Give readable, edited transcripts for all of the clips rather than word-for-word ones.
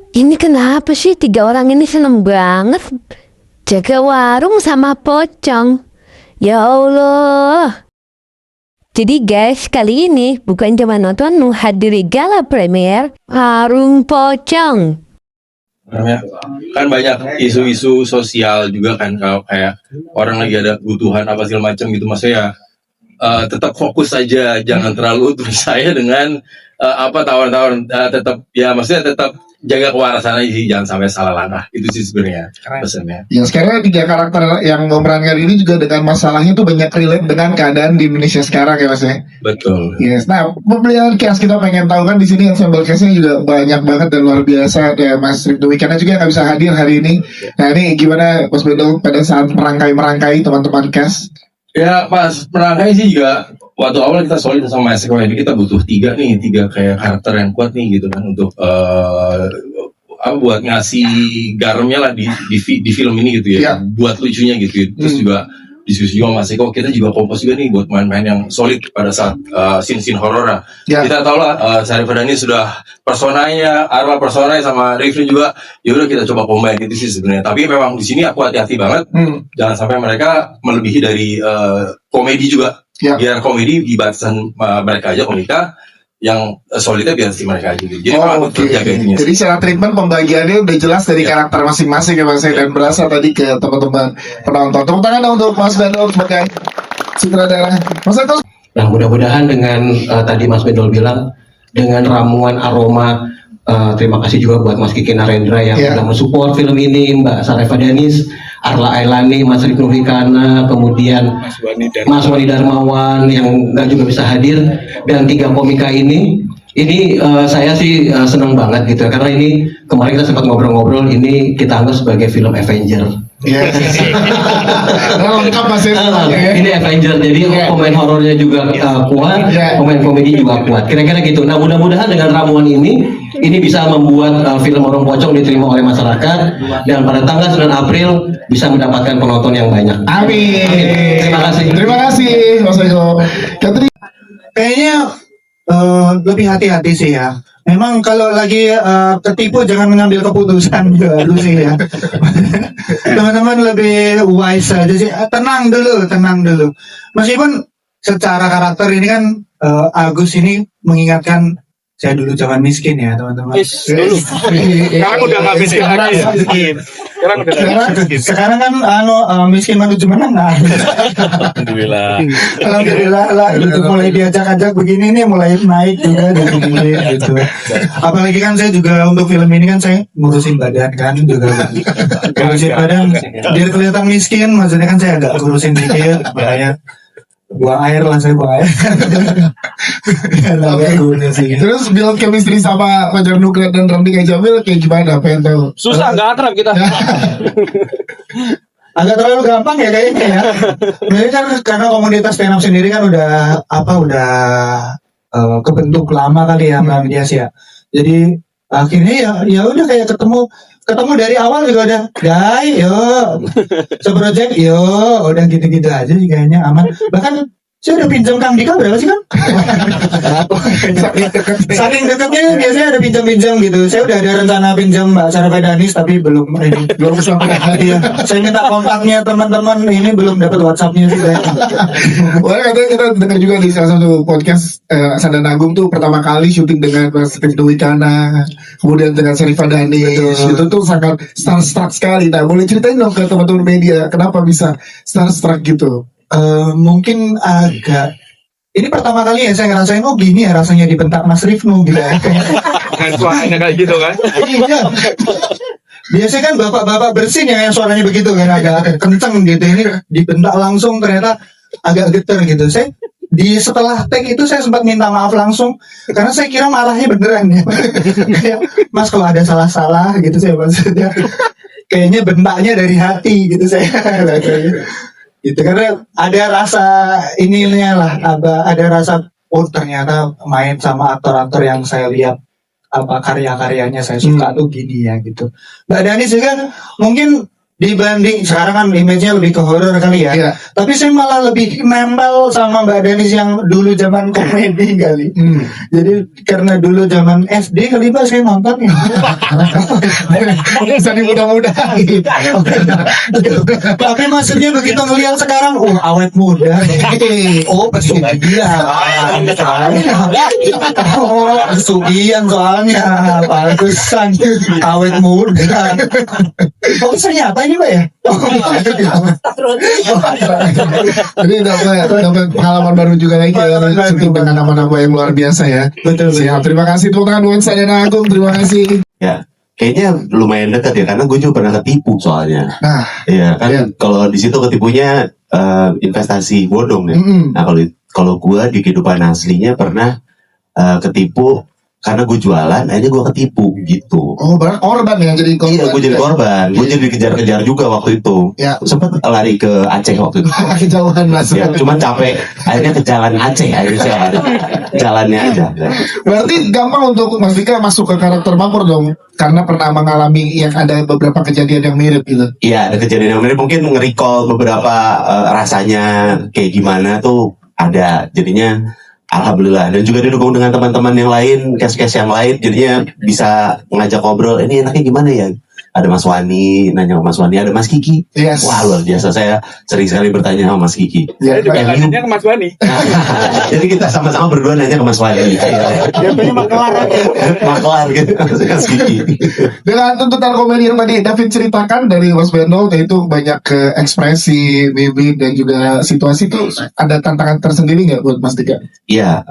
Ini kenapa sih 3 orang ini seneng banget jaga warung sama pocong? Ya Allah. Jadi guys, kali ini bukan cuma nonton menghadiri gala premier Warung Pocong. Namanya kan banyak isu-isu sosial juga kan, kalau kayak orang lagi ada kebutuhan apa segala macam gitu, maksudnya tetap fokus saja, jangan terlalu percaya dengan tawar-tawar, tetap ya maksudnya tetap jaga kewarasan aja sih, jangan sampai salah langkah. Itu sih sebenarnya pesannya. Yang sekarang 3 karakter yang memerankan ini juga dengan masalahnya tuh banyak relate dengan keadaan di Indonesia sekarang ya Mas ya. Betul. Yes. Nah, pembelian cast kita pengen tahu kan di sini ensemble castnya juga banyak banget dan luar biasa. Ada Mas Rifdo Wicana juga nggak bisa hadir hari ini. Nah ini gimana Mas Bedo pada saat merangkai teman-teman cast? Ya pas merangkai sih juga waktu awal kita solid sama Mas Eko, ini kita butuh 3 kayak karakter yang kuat nih gitu kan, untuk buat ngasih garamnya lah di film ini gitu ya, buat lucunya gitu. Terus juga diskusi juga sama Mas Eko, kita juga kompos juga nih buat main-main yang solid pada saat scene-scene horor lah. Kita tahu lah Syarif Adani sudah arwah personanya sama Rifli juga, ya udah kita coba combine itu sih sebenarnya. Tapi memang di sini aku hati-hati banget, jangan sampai mereka melebihi dari komedi juga. Biar komedi di batasan mereka aja, komika yang solidnya biar si mereka aja gitu. Jadi jaga ininya. Jadi secara treatment pembagiannya udah jelas dari karakter masing-masing ya Mas dan berasa tadi ke teman-teman penonton. Tepuk tangan dong untuk Mas Bendol sebagai sutradara. Mas Eko. Nah mudah-mudahan dengan tadi Mas Bendol bilang dengan ramuan aroma, terima kasih juga buat Mas Kiki Narendra yang sudah mensupport film ini, Mbak Syarifah Danis, Arla Ailani, Mas Rifdo Wicana, kemudian Mas Wani Darmawan yang nggak juga bisa hadir, dan 3 komika ini saya sih senang banget gitu ya, karena ini kemarin kita sempat ngobrol-ngobrol, ini kita anggap sebagai film Avenger. Lengkap Mas Ini Avenger, jadi pemain horornya juga kuat, pemain komedi juga kuat, kira-kira gitu. Nah mudah-mudahan dengan ramuan ini bisa membuat film Warung Pocong diterima oleh masyarakat, dan pada tanggal 9 April bisa mendapatkan penonton yang banyak. Amin. Terima kasih Mas Eko. Kayaknya lebih hati-hati sih ya. Memang kalau lagi ketipu jangan mengambil keputusan dulu sih ya. Teman-teman lebih wise aja sih. Tenang dulu. Meskipun secara karakter ini kan Agus ini mengingatkan saya dulu zaman miskin ya teman-teman. Sekarang udah nggak miskin lagi ya. Sekarang kan miskin menuju menengah. Alhamdulillah lah gitu, mulai diajak-ajak begini nih mulai naik juga dari gitu. Apalagi kan saya juga untuk film ini kan saya ngurusin badan kan juga. Ngurusin badan biar kelihatan miskin, maksudnya kan saya agak ngurusin dikit bahaya. Buang air. Terus bilang chemistry sama Fajar Nugrat dan Ramdi Jamil kayak gimana? Pengen tahu. Susah, nggak akrab kita. Agak terlalu gampang ya kayaknya ya. Mereka kan karena komunitas stand up sendiri kan udah kebentuk lama kali ya Mbak Dias ya. Jadi akhirnya ya udah kayak ketemu dari awal juga udah yuk seproject udah gitu-gitu aja sih kayaknya aman. Bahkan saya udah pinjam Kang Dika berapa sih kan? Saking dekatnya biasanya ada pinjam gitu. Saya udah ada rencana pinjam Mbak Syarifah Danis tapi belum sampai. Iya. Saya minta kontaknya teman-teman, ini belum dapat WhatsApp-nya sih saya. Wah katanya kita dengar juga di salah satu podcast Sandang Agung tuh pertama kali syuting dengan Mas Rifdo Wicana, kemudian dengan Syarifah Danis. Itu tuh sangat starstruck sekali. Nah boleh ceritain dong ke teman-teman media kenapa bisa starstruck gitu? Mungkin agak ini pertama kali ya saya ngerasain gini ya rasanya dibentak Mas Rifnu gitu ya. Dengan suaranya kayak gitu kan. Iya. Biasanya kan bapak-bapak bersin ya yang suaranya begitu kan agak kenceng gitu, ini dibentak langsung ternyata agak geter gitu. Saya setelah take itu saya sempat minta maaf langsung karena saya kira marahnya beneran ya. Kayak Mas kalau ada salah-salah gitu saya maksudnya kayaknya bentaknya dari hati gitu saya. Gitu karena ada rasa ininya lah, ada rasa ternyata main sama aktor-aktor yang saya lihat karya-karyanya saya suka tuh gini ya gitu. Mbak Danis juga mungkin dibanding sekarang kan image-nya lebih ke horor kali ya. Iya. Tapi saya malah lebih nempel sama Mbak Danis yang dulu zaman komedi kali. Jadi karena dulu zaman SD kali Pak saya nonton ya. Bisa muda-muda. Tapi maksudnya begitu ngelihat sekarang, awet muda. Oh, pesugihan. Oh, pesugihan soalnya. Pantesan awet muda. Oh, ternyata ini Pak ya? Jadi dapat pengalaman baru juga lagi ya, syuting dengan nama-nama yang luar biasa ya. Betul. Siap, terima kasih tepuk tangan buat Sadana Agung, terima kasih. Ya, kayaknya lumayan dekat ya karena gue juga pernah ketipu soalnya. Nah, Iya kan, Iya. kalau di situ ketipunya investasi bodong ya. Nah kalau gue di kehidupan aslinya pernah ketipu karena gue jualan, akhirnya gue ketipu gitu. oh berarti korban ya, jadi korban. Iya, gue jadi korban, gue jadi dikejar-kejar juga waktu itu. Ya. Sempet lari ke Aceh waktu itu. Kejauhan mas. Ya, cuman capek, akhirnya ke jalan Aceh, akhirnya saya jalannya aja. Berarti gampang untuk Mas Dika masuk ke karakter Mampur dong, karena pernah mengalami yang ada beberapa kejadian yang mirip gitu. Iya, ada kejadian yang mirip, mungkin nge-recall beberapa rasanya kayak gimana tuh ada. Jadinya alhamdulillah, dan juga didukung dengan teman-teman yang lain, cast-cast yang lain, jadinya bisa ngajak ngobrol, ini enaknya gimana ya? Ada Mas Wani, nanya sama Mas Wani, ada Mas Kiki. Yes. Wah, luar biasa, saya sering sekali bertanya sama Mas Kiki. Ya, Juga Pak. tanyanya ke Mas Wani. Jadi kita sama-sama berdua nanya ke Mas Wani. Biasanya Maklar gitu, Mas Kiki. Dengan tuntutan komedi yang tadi David ceritakan dari Mas Beno, yaitu banyak ke ekspresi, mimik dan juga situasi itu, ada tantangan tersendiri nggak buat Mas Dika? Iya,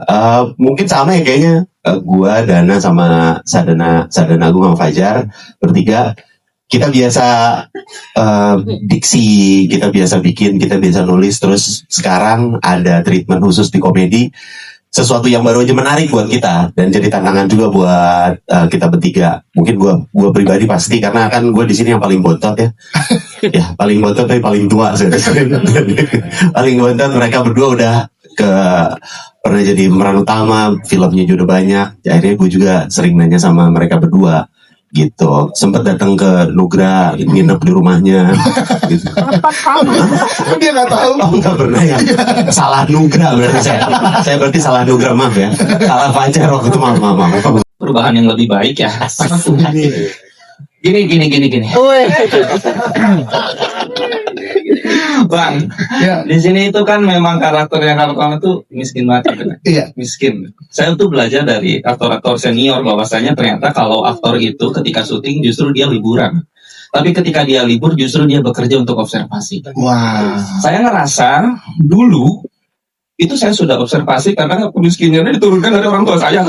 mungkin sama ya kayaknya. Gua, Dana, sama Sadana Agung sama Fajar bertiga, kita biasa diksi, kita biasa bikin, kita biasa nulis. Terus sekarang ada treatment khusus di komedi, sesuatu yang baru aja menarik buat kita dan jadi tantangan juga buat kita bertiga. Mungkin gua pribadi pasti, karena kan gue di sini yang paling bontot ya. Ya paling bontot tapi paling tua sebenarnya. Paling bontot, mereka berdua udah pernah jadi pemeran utama, filmnya juga udah banyak. Akhirnya gue juga sering nanya sama mereka berdua gitu. Sempet datang ke Nugra, nginep di rumahnya gitu. Dia nggak tahu. Oh, nggak pernah ya. Salah Nugra berarti saya berarti salah Nugra, maaf ya. Salah Fajar waktu itu, maaf. Perubahan yang lebih baik ya. Gini. Bang, Ya, di sini itu kan memang karakternya itu miskin banget. iya. Miskin. Saya tuh belajar dari aktor-aktor senior bahwasanya ternyata kalau aktor itu ketika syuting justru dia liburan. Tapi ketika dia libur justru dia bekerja untuk observasi. Wah. Saya ngerasa dulu itu saya sudah observasi karena kemiskinannya diturunkan dari orang tua saya.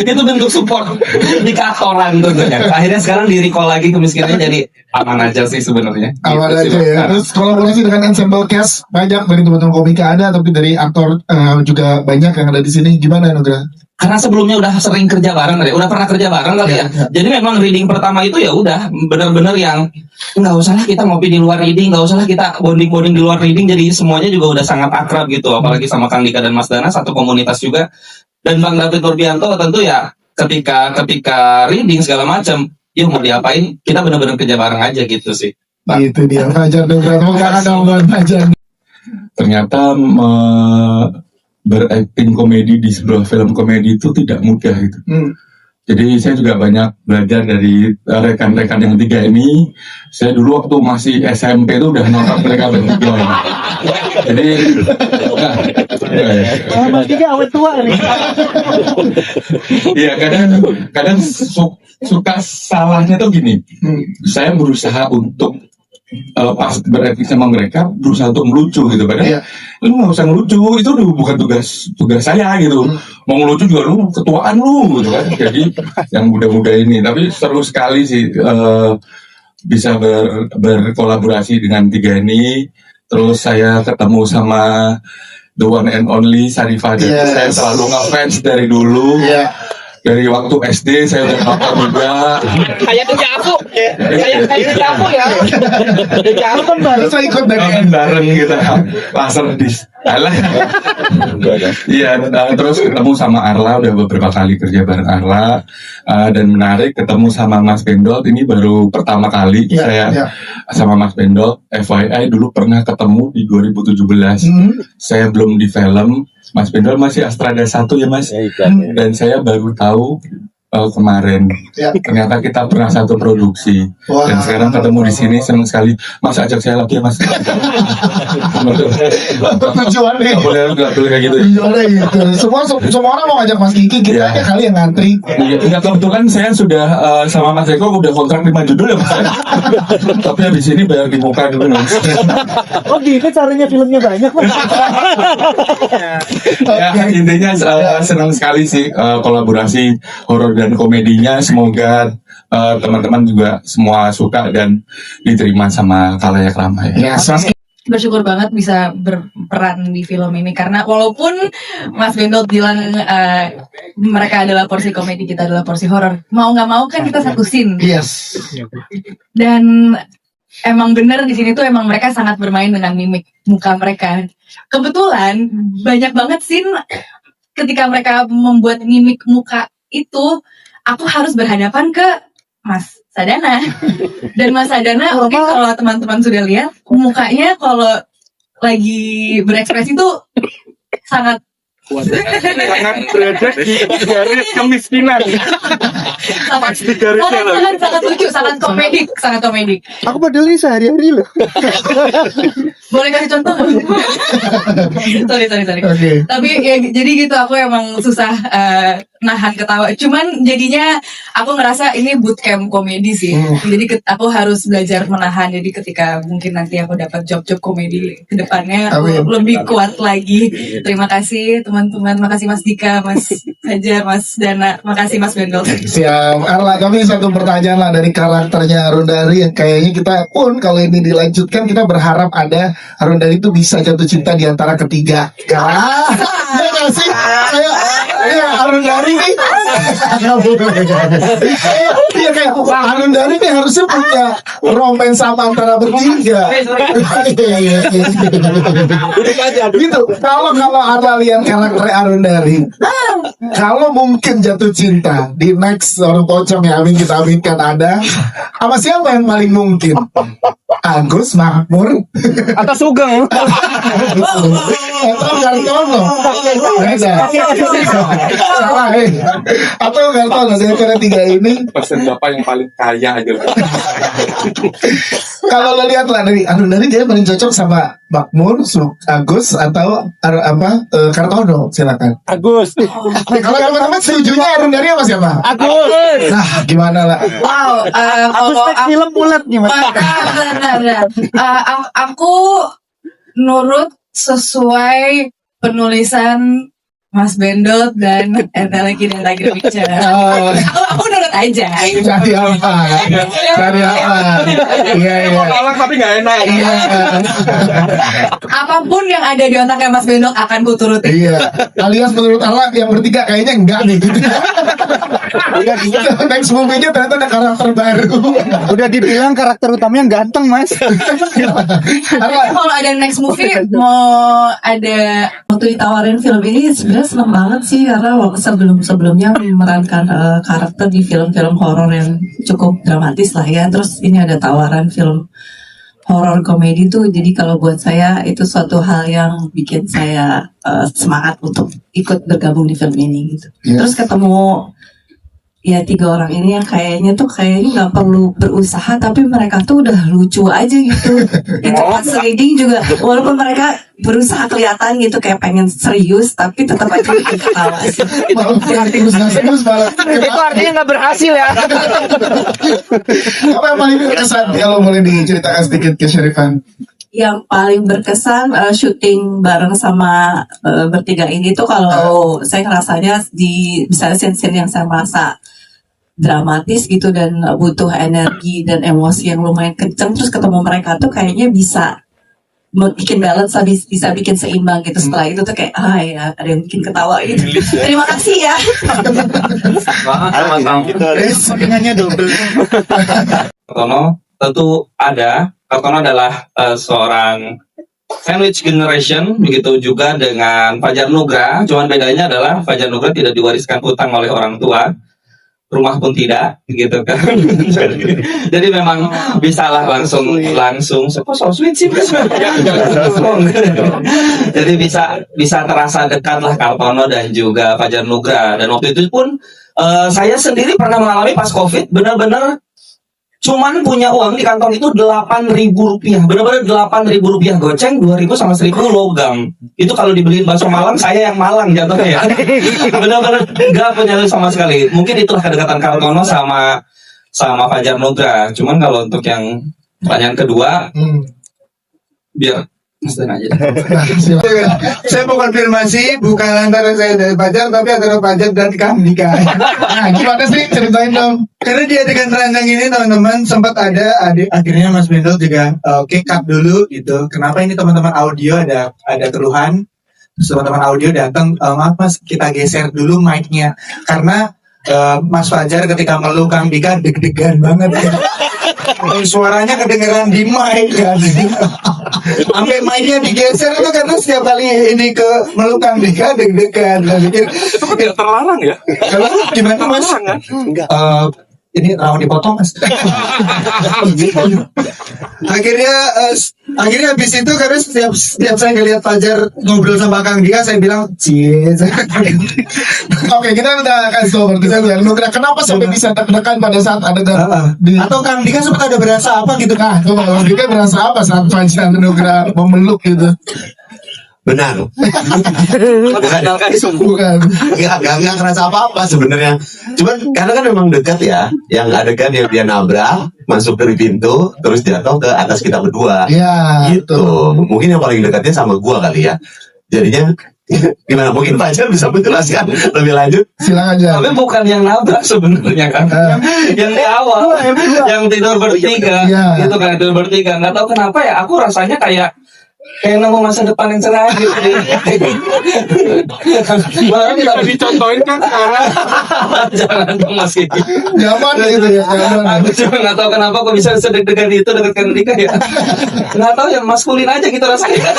Itu bentuk support indikatoran tentunya. Akhirnya sekarang di recall lagi kemiskinannya, jadi aman aja sih sebenarnya. Awal Gitu sih, aja ya. Bang. Terus kolaborasi dengan ensemble cast banyak dari teman-teman komika ada, tapi dari aktor juga banyak yang ada di sini. Gimana Nugra? Karena sebelumnya udah sering kerja bareng, udah pernah kerja bareng kali ya. Jadi memang reading pertama itu ya udah benar-benar yang nggak usah lah kita ngopi di luar reading, nggak usah lah kita bonding di luar reading. Jadi semuanya juga udah sangat akrab gitu. Apalagi sama Kang Dika dan Mas Dana, satu komunitas juga. Dan Bang David Nurbianto tentu ya ketika reading segala macam, yuk mau diapain? Kita benar-benar kerja bareng aja gitu sih. Bang. Itu dia Fajar Nugra. Bukan ada buat Fajar. Ternyata berakting komedi di sebuah film komedi itu tidak mudah gitu. Jadi saya juga banyak belajar dari rekan-rekan yang tiga ini. Saya dulu waktu masih SMP itu udah nonton mereka bertiga. Jadi Mas Kiki awet tua nih. iya, kadang suka salahnya tuh gini. Saya berusaha untuk pas berakting sama mereka, berusaha untuk melucu gitu. Padahal lu nggak usah ngelucu, itu bukan tugas saya gitu. Mau ngelucu juga lu ketuaan lu gitu kan. Jadi yang muda-muda ini, tapi seru sekali sih bisa berkolaborasi dengan tiga ini. Terus saya ketemu sama the one and only Sarifah. Yes. Saya selalu ngefans dari dulu. Dari waktu SD saya udah nonton juga. Kayak kerja aku ya. Terus saya ikut dari Bareng kita laser disc. Alah. Iya, terus ketemu sama Arla, udah beberapa kali kerja bareng Arla, dan menarik ketemu sama Mas Bendol. Ini baru pertama kali saya sama Mas Bendol. FYI dulu pernah ketemu di 2017. Saya belum di film, Mas Bendol masih Astrada 1 ya Mas. Dan saya baru tahu kemarin ternyata kita pernah satu produksi. Dan sekarang ketemu di sini, senang sekali. Mas ajak saya lagi ya Mas. Tujuannya Nggak boleh kayak gitu. tujuannya gitu. Semua orang mau ngajak Mas Kiki, kita aja kali yang ngantri. Iya, kebetulan saya sudah sama Mas Eko udah kontrak 5 judul ya Mas. Tapi habis ini bayar di muka dulu Mas. Oh gitu caranya filmnya banyak Mas. Ya intinya senang sekali sih kolaborasi horor dan komedinya. Semoga teman-teman juga semua suka dan diterima sama khalayak ramai. Bersyukur banget bisa berperan di film ini karena walaupun Mas Bendol bilang mereka adalah porsi komedi, kita adalah porsi horor, mau nggak mau kan kita satu scene. Yes. Dan emang bener di sini tuh emang mereka sangat bermain dengan mimik muka mereka. Kebetulan banyak banget scene ketika mereka membuat mimik muka itu, aku harus berhadapan ke Mas Sadana. Dan Mas Sadana mungkin kalau teman-teman sudah lihat mukanya kalau lagi berekspresi tuh sangat berada di garis kemiskinan. sangat lucu, sangat komedik. Aku padahal ini sehari-hari loh. Boleh kasih contoh? sorry. Oke. Tapi ya jadi gitu, aku emang susah nahan ketawa. Cuman jadinya aku ngerasa ini bootcamp komedi sih. Jadi aku harus belajar menahan. Jadi ketika mungkin nanti aku dapat job komedi ke depannya, aku lebih kuat lagi. Terima kasih teman-teman. Makasih Mas Dika, Mas Hajar, Mas Dana. Makasih Mas Bendol. Siap. Arla, kami satu pertanyaan lah dari karakternya Arundari yang kayaknya kita pun kalau ini dilanjutkan kita berharap ada Arundari itu bisa jatuh cinta di antara ketiga. Ya nggak sih? Kayak Arundari nih. Iya kayak Arundari nih harusnya punya romance sama antara bertiga. Gitu. Kalau Arla lihat karakter Arundari, kalau mungkin jatuh cinta di next orang pocong yang kita aminkan ada, sama siapa yang paling mungkin? Agus, Makmur, Atau Sugeng. atau Gartono? Salah, atau Gartono? Dari antara tiga ini, Pesen bapak yang paling kaya aja. kalau lo lihat lah dari Arundari dia paling cocok sama Makmur, Agus atau Kartono, silakan. Agus. Kalau teman-teman setujunya Arundari sama siapa? Agus. Nah, gimana lah? Wow, Agus kalau tag film bulat nih Mas. aku nurut sesuai penulisan Mas Bendol dan Enteleki dan Tiger Picture. Aku nurut aja. Cari apa? Iya. Tolak tapi nggak enak. Iya. Apapun yang ada di otaknya Mas Bendol akan ku turutin. Iya. Alias menurut Allah yang bertiga kayaknya enggak nih gitu. Next movie-nya ternyata ada karakter baru. Udah dibilang karakter utamanya ganteng Mas. Kalau ada next movie mau ada Waktu ditawarin film ini sebenarnya seneng banget sih karena sebelumnya memerankan karakter di film-film horor yang cukup dramatis lah ya. Terus ini ada tawaran film horor komedi tuh, jadi kalau buat saya itu suatu hal yang bikin saya semangat untuk ikut bergabung di film ini gitu. Terus ketemu ya 3 orang ini yang kayaknya nggak perlu berusaha tapi mereka tuh udah lucu aja gitu. Itu pas reading juga walaupun mereka berusaha kelihatan gitu kayak pengen serius tapi tetap aja bikin ketawa sih. Serius malah. Itu artinya nggak berhasil ya. Apa yang paling berkesan kalau boleh diceritakan sedikit ke Syarifan? Yang paling berkesan syuting bareng sama bertiga ini tuh kalau saya ngerasanya di misalnya scene-scene yang saya merasa dramatis gitu dan butuh energi dan emosi yang lumayan kenceng, terus ketemu mereka tuh kayaknya bisa bikin balance, bisa bikin seimbang gitu. Setelah itu tuh kayak ya ada yang bikin ketawa gitu. Terima kasih ya. Sakingannya double. Kartono tentu ada. Kartono adalah seorang Sandwich Generation, begitu juga dengan Fajar Nugra. Cuman bedanya adalah Fajar Nugra tidak diwariskan hutang oleh orang tua, rumah pun tidak, gitu kan. jadi memang bisalah langsung so sweet sih. Jadi bisa terasa dekat lah Kartono dan juga Fajar Nugra. Dan waktu itu pun saya sendiri pernah mengalami pas COVID, benar-benar cuman punya uang di kantong itu Rp8.000, benar-benar Rp8.000 goceng, 2.000 sama 1.000 logam. Itu kalau dibeliin bakso Malang, saya yang Malang jatuhnya ya. Benar-benar nggak punya sama sekali. Mungkin itulah kedekatan Kartono sama Fajar Nugra. Cuman kalau untuk yang pertanyaan kedua, biar Mas Dan aja. Saya mau konfirmasi, bukan antara saya dan Fajar, tapi antara Fajar dan Kang Dika. Nah, gimana sih ceritain dong? Karena di adegan telanjang ini teman-teman sempat ada akhirnya Mas Bendel juga oke, cut dulu gitu. Kenapa ini teman-teman audio ada keluhan? Terus teman-teman audio datang, maaf Mas, kita geser dulu mic-nya karena Mas Fajar ketika meluk Kang Dika deg-degan banget. Suaranya kedengeran di mic kan. Sampai mic-nya digeser itu karena setiap kali ini ke meluk Kang Dika deg-degan. Itu kan tidak terlarang ya? Kalau gimana Mas? Enggak. Ini rawan dipotong Mas. akhirnya habis itu karena setiap saya ngeliat Fajar ngobrol sama Kang Dika, saya bilang cie. Oke, kita udah kasih tau berarti saya bilang Nugra kenapa sampai bisa tertekan pada saat ada atau Kang Dika sempat ada berasa apa gitu? Nah, coba Kang Dika berasa apa saat Fajar Nugra memeluk gitu? Benar. Bukan. Enggak ngerasa apa-apa sebenarnya. Cuman karena kan memang dekat ya. Yang adegan yang dia nabrak, masuk dari pintu, terus jatuh ke atas kita berdua. Iya. Gitu. Mungkin yang paling dekatnya sama gua kali ya. Jadinya gimana? Mungkin Fajar bisa menjelaskan lebih lanjut. Silakan aja. Tapi bukan yang nabrak sebenarnya kan. Yang di awal, yang tidur bertiga, itu kan tidur bertiga. Nggak tahu kenapa ya, aku rasanya kayak nemu masa depan yang cerah gitu. Bahkan kita dicontohin kan sekarang. Jangan dong Mas Kiki. Nyaman gitu ya. Aku cuma nggak tahu kenapa kok bisa sedek-dekan itu dekatkan Dika ya. Nggak tahu yang maskulin aja gitu rasanya.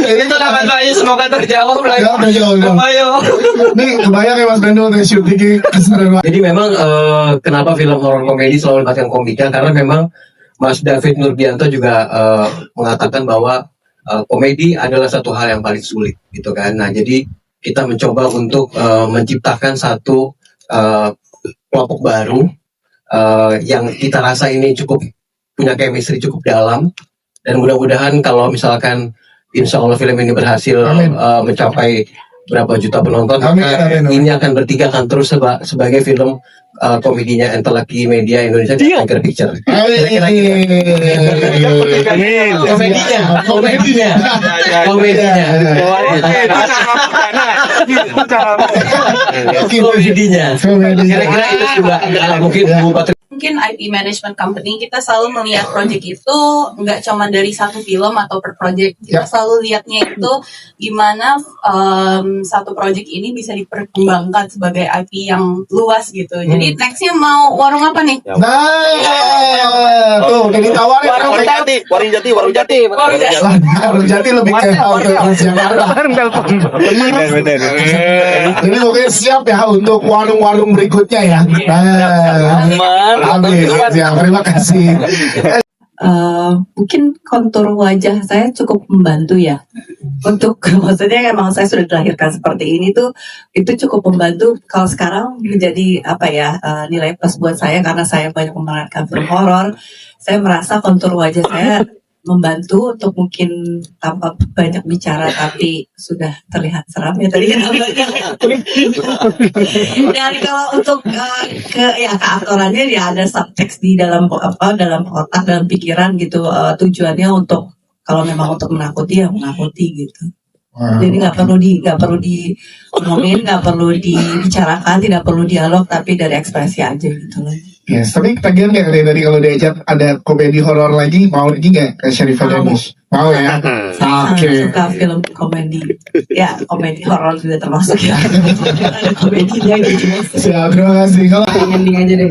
Ini tuh dapat bayi, semoga terjawab lagi. Ayo. Nih kebayang ya Mas Bendel dari syuting keseruan. Jadi memang kenapa film horor komedi selalu melibatkan komika, karena memang Mas David Nurbianto juga mengatakan bahwa komedi adalah satu hal yang paling sulit gitu kan. Nah jadi kita mencoba untuk menciptakan satu kelompok baru yang kita rasa ini cukup punya chemistry cukup dalam, dan mudah-mudahan kalau misalkan insya Allah film ini berhasil mencapai berapa juta penonton, maka ini akan bertiga akan terus sebagai film komedinya Entelaki Media Indonesia Tiger Picture. Komedinya. Kira-kira itu juga mungkin Mungkin IP management company kita selalu melihat project itu nggak cuma dari satu film atau per project, kita selalu lihatnya itu gimana satu project ini bisa diperkembangkan sebagai IP yang luas gitu. Jadi nextnya mau warung apa nih? Nah, tuh jadi tawarin Warung Jati. Warung Jati lebih ke Jakarta. Jadi mungkin siap ya untuk warung-warung berikutnya ya. Amin. Ya, terima kasih. Mungkin kontur wajah saya cukup membantu ya. Untuk maksudnya emang saya sudah dilahirkan seperti ini tuh, itu cukup membantu. Kalau sekarang menjadi nilai plus buat saya karena saya banyak memerankan film horor. Saya merasa kontur wajah saya membantu untuk mungkin tanpa banyak bicara tapi sudah terlihat seram ya tadi kan. Dan kalau untuk keaktorannya ya ada subtext di dalam otak, dalam pikiran gitu, tujuannya untuk kalau memang untuk menakuti ya menakuti gitu. Jadi nggak perlu diomongin, nggak perlu dibicarakan, tidak perlu dialog, tapi dari ekspresi aja gitu loh. Yes, tapi ketagihan nggak dari kalau diajak ada komedi horor lagi, mau lagi nggak ke Sharifah Danish? Mau ya? Oke. Suka film komedi, ya komedi horor juga termasuk ya. Ada komedinya gitu. Siap, terima kasih. Kalau ending aja deh.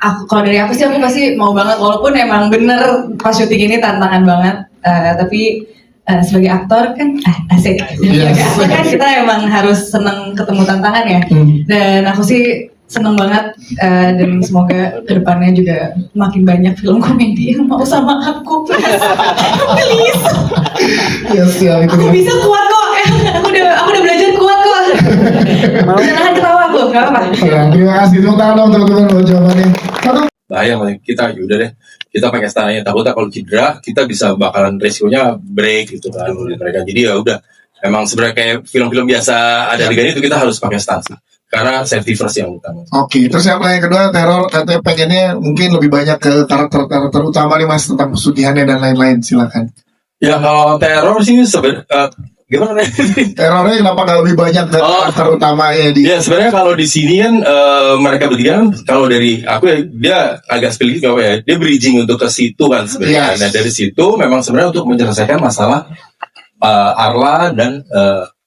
Kalau dari aku sih aku pasti mau banget, walaupun emang bener pas syuting ini tantangan banget, tapi sebagai aktor kan asik. Sebagai aktor kan kita emang harus seneng ketemu tantangan ya. Dan aku sih seneng banget, dan semoga kedepannya juga makin banyak film komedi yang mau sama aku. Please. Siap itu. Aku bisa kuat kok. Aku udah belajar kuat kok. Jangan ketawa aku, nggak apa-apa. Ya, terima kasih tepuk tangan dong teman-teman buat jawabannya. Bahaya malah kita yaudah deh, kita pakai standarnya, takutnya kalau cedera kita bisa bakalan resikonya break gitu kan mereka. Jadi ya udah, memang sebenarnya kayak film-film biasa ada adegan itu kita harus pakai stand sih, karena safety first yang utama. Oke, terus yang kedua, Teror katanya pengennya mungkin lebih banyak ke karakter utama nih Mas, tentang pesugihannya dan lain-lain, silakan. Ya kalau Teror sih gimana nih? Terornya kenapa nggak lebih banyak ke karakter utamanya di? Ya sebenarnya kalau di sini kan mereka bertiga kan, kalau dari aku ya dia agak split gitu ya, dia bridging untuk ke situ kan sebenarnya. Nah dari situ memang sebenarnya untuk menyelesaikan masalah Arla dan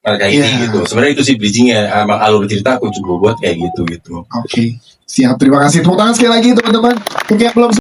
mereka ini gitu. Sebenarnya itu sih bridgingnya, emang alur cerita aku coba buat kayak gitu. Oke, siap, terima kasih. Tepuk tangan sekali lagi teman-teman. Oke, belum